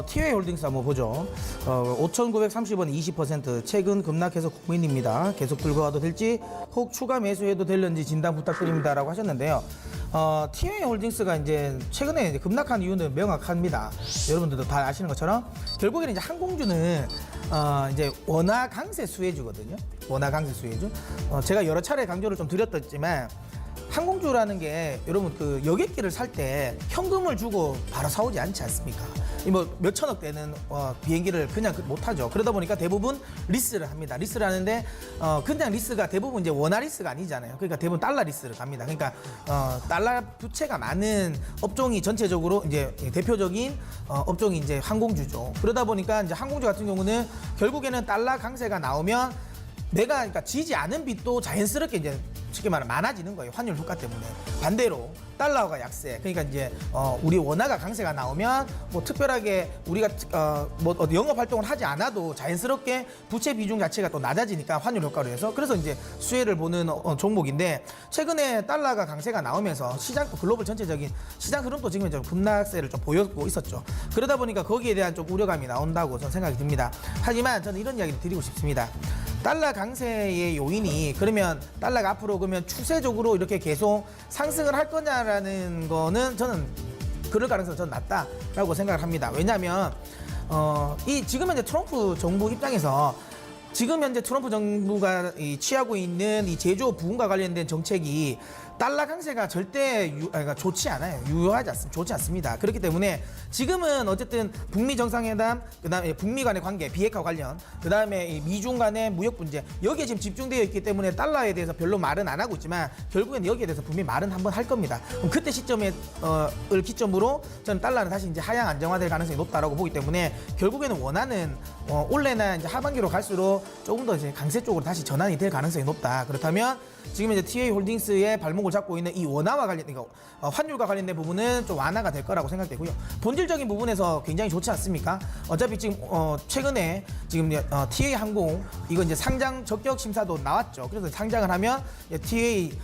티웨이 홀딩스 한번 보죠. 5,930원 20% 최근 급락해서 고민입니다. 계속 들고 가도 될지 혹 추가 매수해도 될는지 진단 부탁드립니다라고 하셨는데요. 티웨이 홀딩스가 이제 최근에 이제 급락한 이유는 명확합니다. 여러분들도 다 아시는 것처럼 결국에는 이제 항공주는 이제 원화 강세 수혜주거든요. 원화 강세 수혜주. 제가 여러 차례 강조를 좀 드렸었지만 항공주라는 게 여러분 그 여객기를 살 때 현금을 주고 바로 사오지 않지 않습니까? 뭐 몇천억 되는 비행기를 그냥 못 타죠. 그러다 보니까 대부분 리스를 합니다. 리스를 하는데 그냥 리스가 대부분 이제 원화 리스가 아니잖아요. 그러니까 대부분 달러 리스를 갑니다. 그러니까 달러 부채가 많은 업종이 전체적으로 이제 대표적인 업종이 이제 항공주죠. 그러다 보니까 이제 항공주 같은 경우는 결국에는 달러 강세가 나오면 내가 그러니까 지지 않은 빚도 자연스럽게 이제 쉽게 말하면 많아지는 거예요. 환율 효과 때문에. 반대로 달러가 약세. 그러니까 이제 우리 원화가 강세가 나오면 뭐 특별하게 우리가 뭐 영업 활동을 하지 않아도 자연스럽게 부채 비중 자체가 또 낮아지니까 환율 효과로 해서 그래서 이제 수혜를 보는 종목인데 최근에 달러가 강세가 나오면서 시장 글로벌 전체적인 시장 흐름도 지금 좀 급락세를 좀 보였고 있었죠. 그러다 보니까 거기에 대한 좀 우려감이 나온다고 저는 생각이 듭니다. 하지만 저는 이런 이야기를 드리고 싶습니다. 달러 강세의 요인이 그러면 달러가 앞으로 그러면 추세적으로 이렇게 계속 상승을 할 거냐라는 거는 저는 그럴 가능성이 저는 낮다라고 생각을 합니다. 왜냐하면 이 지금 현재 트럼프 정부 입장에서 지금 현재 트럼프 정부가 취하고 있는 이 제조 부분과 관련된 정책이 달러 강세가 절대 그러니까 좋지 않아요. 좋지 않습니다. 그렇기 때문에 지금은 어쨌든 북미 정상회담, 그다음에 북미 간의 관계, 비핵화 관련, 그다음에 미중 간의 무역 문제 여기에 지금 집중되어 있기 때문에 달러에 대해서 별로 말은 안 하고 있지만 결국엔 여기에 대해서 분명히 말은 한번 할 겁니다. 그럼 그때 시점을 기점으로 저는 달러는 다시 이제 하향 안정화될 가능성이 높다라고 보기 때문에 결국에는 원화는 올해나 이제 하반기로 갈수록 조금 더 이제 강세 쪽으로 다시 전환이 될 가능성이 높다. 그렇다면 지금 이제 티웨이 홀딩스의 발목을 잡고 있는 이 원화와 관련, 환율과 관련된 부분은 좀 완화가 될 거라고 생각되고요. 본질적인 부분에서 굉장히 좋지 않습니까? 어차피 지금 최근에 지금 티웨이 항공 이거 이제 상장 적격 심사도 나왔죠. 그래서 상장을 하면 티웨이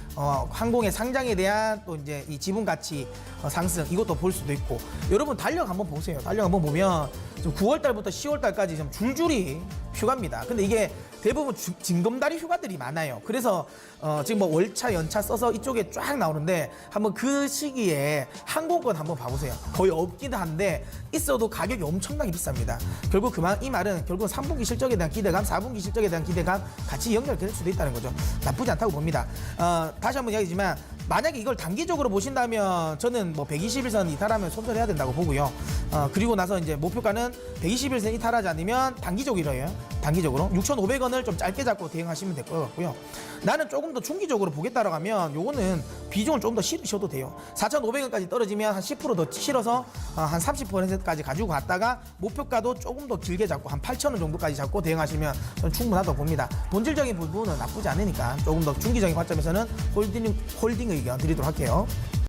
항공의 상장에 대한 또 이제 이 지분 가치 상승 이것도 볼 수도 있고 여러분 달력 한번 보세요. 달력 한번 보면 지금 9월 달부터 10월 달까지 좀 줄줄이 휴가입니다. 근데 이게 대부분 징검다리 휴가들이 많아요. 그래서 지금 뭐 월차, 연차 써서 이쪽에 쫙 나오는데 한번 그 시기에 항공권 한번 봐보세요. 거의 없긴 한데 있어도 가격이 엄청나게 비쌉니다. 결국 이 말은 결국 3분기 실적에 대한 기대감, 4분기 실적에 대한 기대감 같이 연결될 수도 있다는 거죠. 나쁘지 않다고 봅니다. 다시 한번 이야기지만 만약에 이걸 단기적으로 보신다면 저는 뭐 121선 이탈하면 손절해야 된다고 보고요. 그리고 나서 이제 목표가는 121선 이탈하지 않으면 단기적이래요. 단기적으로 6,500원을 좀 짧게 잡고 대응하시면 될 것 같고요. 나는 조금 더 중기적으로 보겠다라고 하면 요거는 비중을 좀 더 실으셔도 돼요. 4,500원까지 떨어지면 한 10% 더 실어서 한 30%까지 가지고 갔다가 목표가도 조금 더 길게 잡고 한 8,000원 정도까지 잡고 대응하시면 저는 충분하다고 봅니다. 본질적인 부분은 나쁘지 않으니까 조금 더 중기적인 관점에서는 홀딩 의견 드리도록 할게요.